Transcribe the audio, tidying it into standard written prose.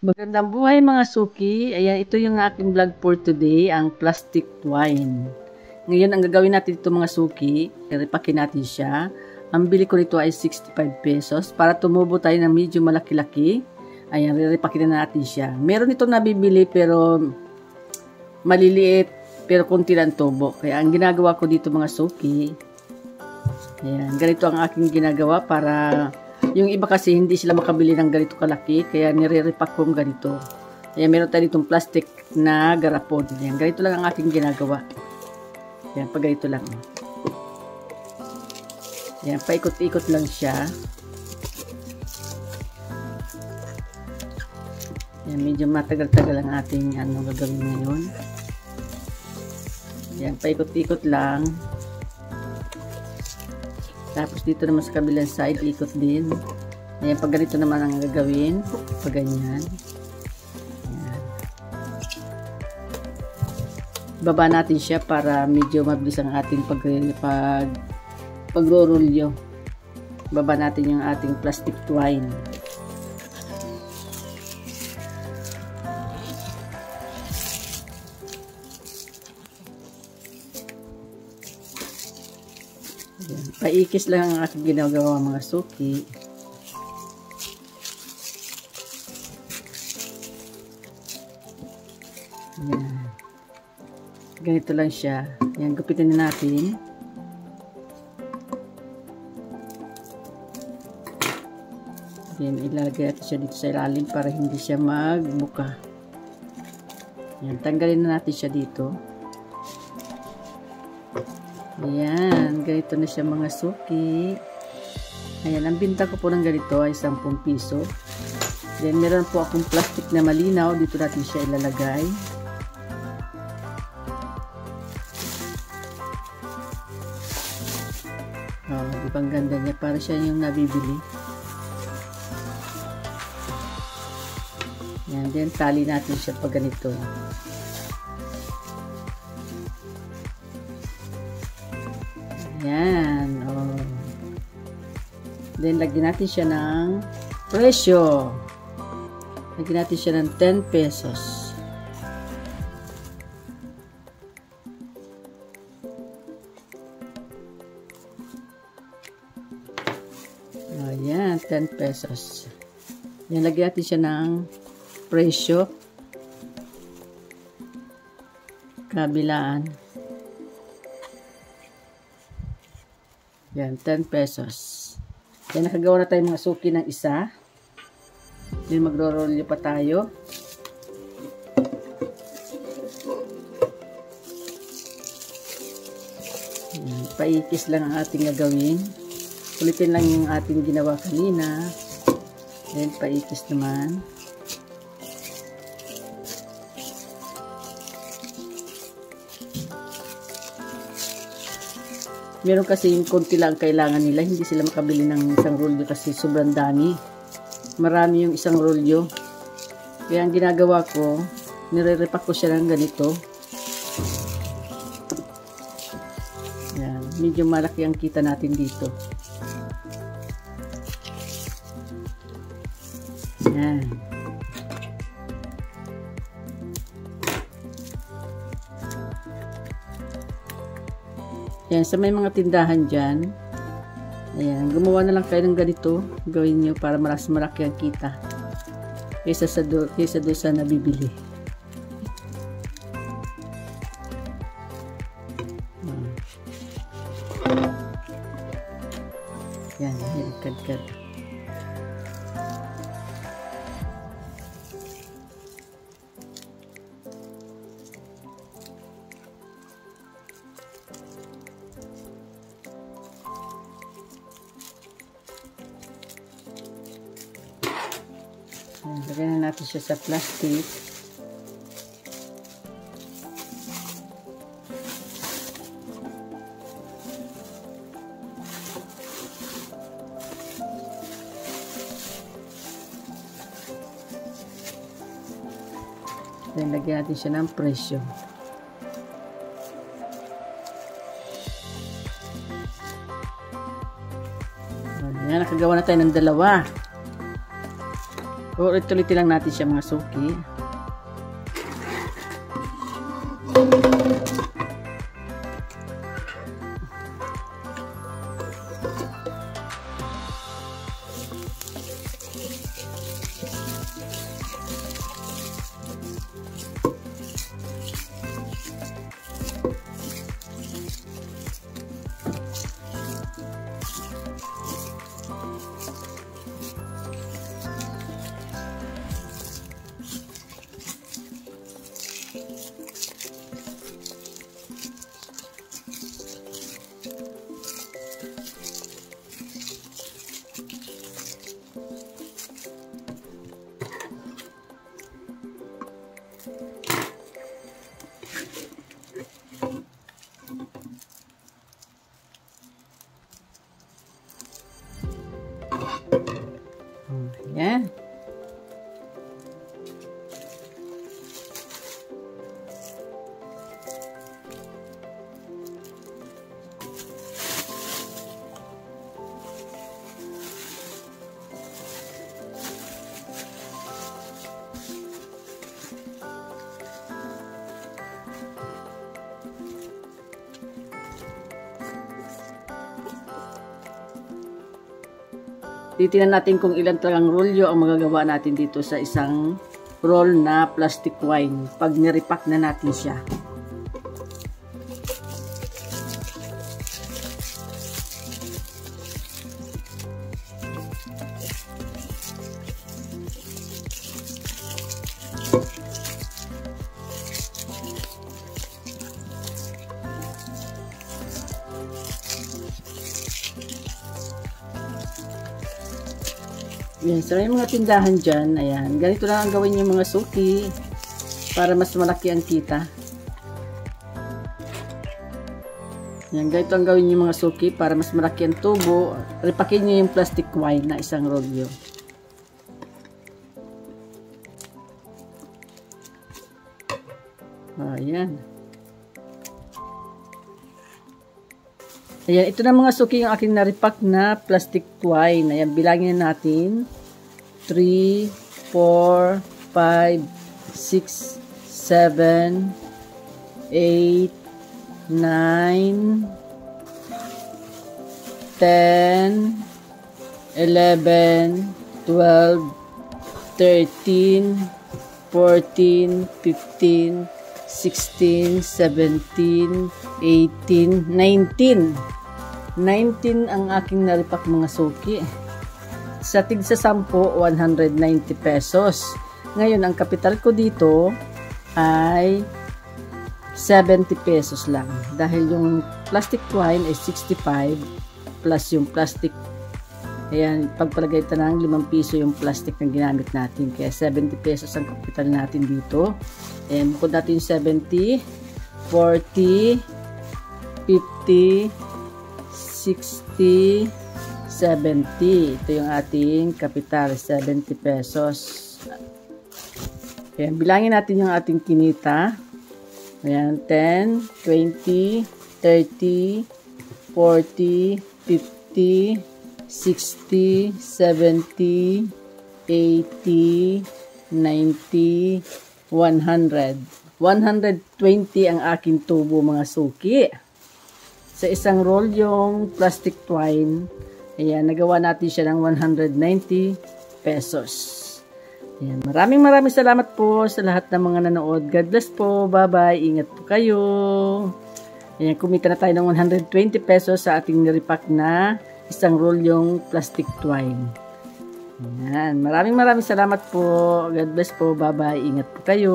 Magandang buhay mga suki. Ayan, ito yung aking vlog for today, ang plastic twine. Ngayon, ang gagawin natin ito mga suki, i-repakin natin siya. Ang bili ko nito ay 65 pesos para tumubo tayo ng medyo malaki-laki. Ayan, i-repakin na natin siya. Meron itong nabibili pero maliliit, pero konti lang tubo. Kaya ang ginagawa ko dito mga suki, ayan, ganito ang aking ginagawa para yung iba kasi hindi sila makabili ng ganito kalaki, kaya nire-repack ko ganito. Ayan, meron tayo ditong plastic na garapon. Ayan, ganito lang ang aking ginagawa. Ayan, pag ganito lang. Ayan, paikot-ikot lang siya. Ayan, medyo matagal-tagal ang ating gagawin ngayon. Ayan, paikot-ikot lang. Tapos dito naman sa kabilang side, ikot din. Ayan, pag ganito naman ang gagawin. Pag ganyan. Ayan. Baba natin siya para medyo mabilis ang ating pagro-rolyo. Baba natin yung ating plastic twine. Ayan. Paikis lang ang aking ginagawa mga suki. Ayan. Ganito lang siya. Ayan, gupitin na natin. Ayan, ilalagay natin siya dito sa ilalim para hindi siya magbuka. Ayan, tanggalin na natin siya dito. Ayan, ganito na siya mga suki. Ayan, ang binta ko po ng ganito ay 10 piso. Then, meron po akong plastic na malinaw. Dito natin siya ilalagay. Oh, ibang ganda niya. Para siya yung nabibili. Ayan, then tali natin siya pag ganito. Ayan, oh. Then, lagyan natin siya ng presyo. Lagyan natin siya ng 10 pesos. Ayan, 10 pesos. Ayan, lagyan natin siya ng presyo. Kabilaan. Yan, 10 pesos. Yan, nakagawa na tayo mga suki ng isa. Then, magro-rolyo pa tayo. Yan, paikis lang ang ating gagawin. Ulitin lang yung ating ginawa kanina. Then, paikis naman. Meron kasi yung konti lang kailangan nila. Hindi sila makabili ng isang rolyo kasi sobrang dami. Marami yung isang rolyo. Kaya ang ginagawa ko, nire-repack ko siya ng ganito. Yan. Medyo malaki ang kita natin dito. Yan. Yan, sa may mga tindahan dyan, ayan, gumawa na lang kayo ng ganito, gawin nyo para mas malaki ang kita kaysa doon sa nabibili. Yan, yan, kad-kad. Lagyan na natin siya sa plastic. Then, lagyan natin siya ng presyo. Yan, nakagawa na tayo ng dalawa. Ulit-ulitin lang natin siya mga suki. Ayan. Titingnan natin kung ilan talagang rolyo ang magagawa natin dito sa isang roll na plastic wine pag nirepack na natin siya. Yan, so yung mga tindahan dyan, ayan, ganito lang ang gawin yung mga suki para mas malaki ang kita. Yan, ganito ang gawin yung mga suki para mas malaki ang tubo. Ripakin nyo yung plastic wine na isang rolyo. Ayan. Ayan, ito na mga suki yung aking naripak na plastic wine. Ayan, bilangin na natin. 3, 4, 5, 6, 7, 8, 9, 10, 11, 12, 13, 14, 15, 16, 17, 18, 19. 19 ang aking naripak mga suki. Sa tig sa 10, 190 pesos. Ngayon, ang kapital ko dito ay 70 pesos lang. Dahil yung plastic wine ay 65 plus yung plastic. Ayan, pagpalagay ito ng 5 piso yung plastic na ginamit natin. Kaya 70 pesos ang kapital natin dito. Ayan, bukod natin yung 70, 40, 50, 60, 70. Ito yung ating kapital, 70 pesos. Ayan, bilangin natin yung ating kinita. Ayan, 10, 20, 30, 40, 50, 60, 70, 80, 90, 100. 120 ang aking tubo mga suki. Sa isang roll yung plastic twine, ayan, nagawa natin siya ng 190 pesos. Ayan, maraming salamat po sa lahat ng mga nanood. God bless po. Bye-bye. Ingat po kayo. Ayan, kumita na tayo ng 120 pesos sa ating nirepack na isang roll yung plastic twine. Ayan, maraming salamat po. God bless po. Bye-bye. Ingat po kayo.